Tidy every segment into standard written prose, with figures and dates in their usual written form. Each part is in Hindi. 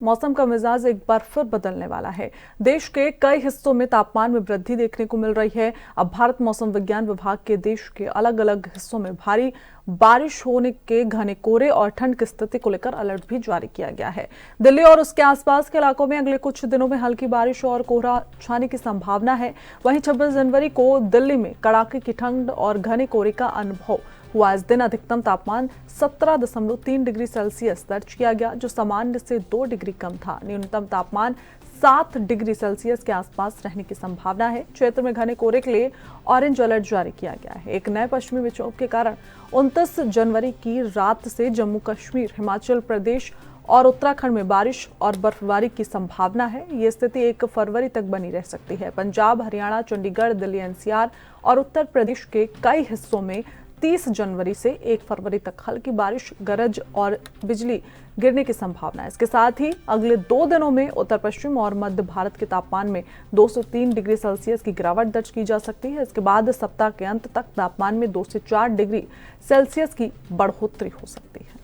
मौसम का मिजाज एक बार फिर बदलने वाला है। देश के कई हिस्सों में तापमान में वृद्धि देखने को मिल रही है। अब भारत मौसम विज्ञान विभाग के देश के अलग अलग हिस्सों में भारी बारिश होने के, घने कोहरे और ठंड की स्थिति को लेकर अलर्ट भी जारी किया गया है। दिल्ली और उसके आसपास के इलाकों में अगले कुछ दिनों में हल्की बारिश और कोहरा छाने की संभावना है। वहीं 26 जनवरी को दिल्ली में कड़ाके की ठंड और घने कोहरे का अनुभव हुआ। इस दिन अधिकतम तापमान 17.3 डिग्री सेल्सियस दर्ज किया गया, जो सामान्य से 2 डिग्री कम था। न्यूनतम तापमान 7 डिग्री सेल्सियस के आसपास रहने की संभावना है। क्षेत्र में घने कोहरे के लिए ऑरेंज अलर्ट जारी किया गया है। एक नए पश्चिमी विक्षोभ के कारण 29 जनवरी की रात से जम्मू कश्मीर, हिमाचल प्रदेश और उत्तराखंड में बारिश और बर्फबारी की संभावना है। ये स्थिति 1 फरवरी तक बनी रह सकती है। पंजाब, हरियाणा, चंडीगढ़, दिल्ली एनसीआर और उत्तर प्रदेश के कई हिस्सों में 30 जनवरी से 1 फरवरी तक हल्की बारिश, गरज और बिजली गिरने की संभावना है। इसके साथ ही अगले 2 दिनों में उत्तर पश्चिम और मध्य भारत के तापमान में 2 से 3 डिग्री सेल्सियस की गिरावट दर्ज की जा सकती है। इसके बाद सप्ताह के अंत तक तापमान में 2 से 4 डिग्री सेल्सियस की बढ़ोतरी हो सकती है।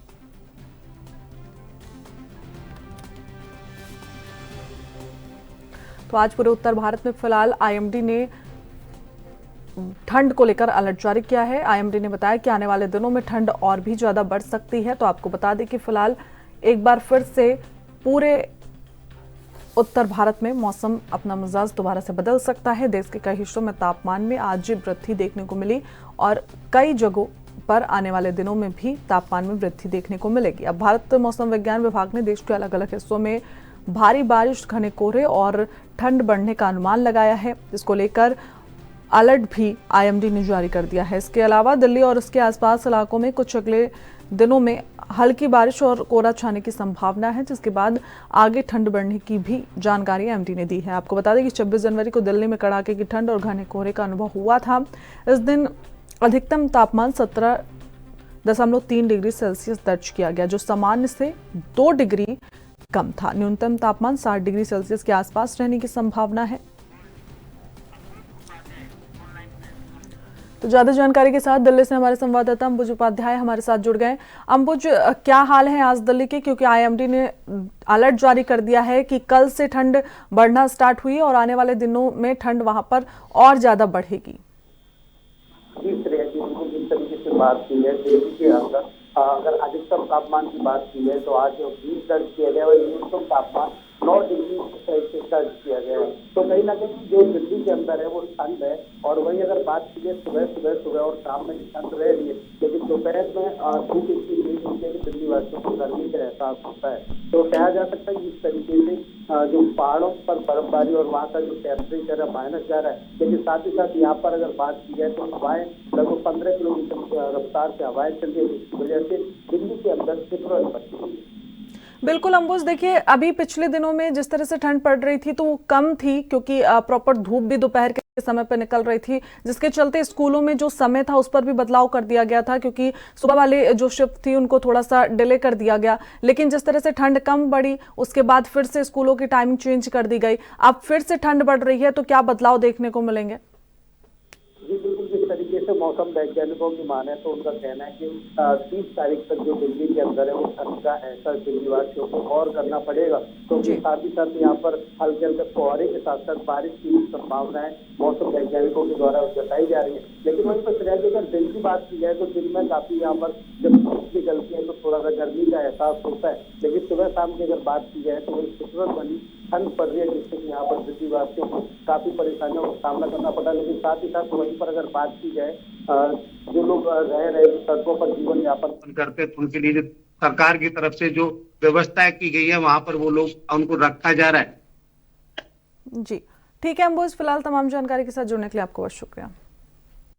तो आज पूरे उत्तर भारत में फिलहाल आईएमडी ने ठंड को लेकर अलर्ट जारी किया है। आईएमडी ने बताया कि आने वाले दिनों में ठंड और भी ज्यादा बढ़ सकती है। तो आपको बता दें कि फिलहाल एक बार फिर से पूरे उत्तर भारत में मौसम अपना मिजाज दोबारा से बदल सकता है। देश के कई हिस्सों में तापमान में आज वृद्धि देखने को मिली और कई जगहों पर आने वाले दिनों में भी तापमान में वृद्धि देखने को मिलेगी। अब भारत मौसम विज्ञान विभाग ने देश के अलग अलग हिस्सों में भारी बारिश, घने कोहरे और ठंड बढ़ने का अनुमान लगाया है। इसको लेकर अलर्ट भी आईएमडी ने जारी कर दिया है। इसके अलावा दिल्ली और उसके आसपास इलाकों में कुछ अगले दिनों में हल्की बारिश और कोहरा छाने की संभावना है, जिसके बाद आगे ठंड बढ़ने की भी जानकारी आईएमडी ने दी है। आपको बता दें कि 26 जनवरी को दिल्ली में कड़ाके की ठंड और घने कोहरे का अनुभव हुआ था। इस दिन अधिकतम तापमान 17.3 डिग्री सेल्सियस दर्ज किया गया, जो सामान्य से 2 डिग्री कम था। न्यूनतम तापमान 60 डिग्री सेल्सियस के आसपास रहने की संभावना है। तो ज्यादा जानकारी के साथ दिल्ली से हमारे संवाददाता अंबुज उपाध्याय हमारे साथ जुड़ गए। अंबुज, क्या हाल है आज दिल्ली के, क्योंकि आईएमडी ने अलर्ट जारी कर दिया है कि कल से ठंड बढ़ना स्टार्ट हुई और आने वाले दिनों में ठंड वहां पर और ज्यादा बढ़ेगी। जिस तरीके से बात की है दिल्ली के अंदर, अगर अधिकतम तापमान की बात की है तो आज 20 दर्ज किया गया और न्यूनतम तापमान 9 डिग्री सेल्सियस दर्ज किया गया है। तो कहीं ना कहीं जो दिल्ली के अंदर है वो ठंड है। और वही अगर बात की जाए सुबह और शाम में ठंड रह रही है, लेकिन दोपहर में धूप इतनी तेज होती है कि दिल्ली वासियों को गर्मी का एहसास होता है। तो कहा जा सकता है इस तरीके से जो पहाड़ों पर बर्फबारी और वहाँ का जो टेम्परेचर है माइनस जा रहा है। लेकिन साथ ही साथ यहाँ पर अगर बात की जाए तो हवाएं लगभग 15 किलोमीटर रफ्तार से हवाएं चल रही है, जिसकी वजह से दिल्ली के अंदर सिकुड़न बढ़ती है। बिल्कुल अंबुज, देखिए अभी पिछले दिनों में जिस तरह से ठंड पड़ रही थी तो वो कम थी, क्योंकि प्रॉपर धूप भी दोपहर के समय पर निकल रही थी, जिसके चलते स्कूलों में जो समय था उस पर भी बदलाव कर दिया गया था, क्योंकि सुबह वाले जो शिफ्ट थी उनको थोड़ा सा डिले कर दिया गया। लेकिन जिस तरह से ठंड कम बढ़ी उसके बाद फिर से स्कूलों की टाइमिंग चेंज कर दी गई। अब फिर से ठंड बढ़ रही है, तो क्या बदलाव देखने को मिलेंगे? जी बिल्कुल, जिस तरीके से मौसम वैज्ञानिकों की माने तो उनका कहना है कि 30 तारीख तक जो दिल्ली के अंदर है वो ठंड का एहसास दिल्ली वासियों को और करना पड़ेगा। तो साथ ही साथ यहाँ पर हल्के हल्के कोहरे के साथ साथ बारिश की संभावनाएं मौसम वैज्ञानिकों के द्वारा जताई जा रही है। लेकिन वहीं पर अगर दिन की बात की जाए तो दिन में काफी यहाँ पर जब धूप निकलती है तो थोड़ा सा गर्मी का एहसास होता है। लेकिन सुबह शाम की अगर बात की जाए तो वही खूबसूरत बनी ठंड पड़ रही है, जिससे कि यहाँ पर दिल्ली वासियों को काफी परेशानियों का सामना करना पड़ा। लेकिन साथ ही साथ वहीं पर अगर बात की जाए जो लोग रह रहे सड़कों पर जीवन यापन करते तो उनके लिए सरकार की तरफ से जो व्यवस्था की गई है वहां पर वो लोग उनको रखा जा रहा है। जी ठीक है अंबुज, फिलहाल तमाम जानकारी के साथ जुड़ने के लिए आपको बहुत शुक्रिया।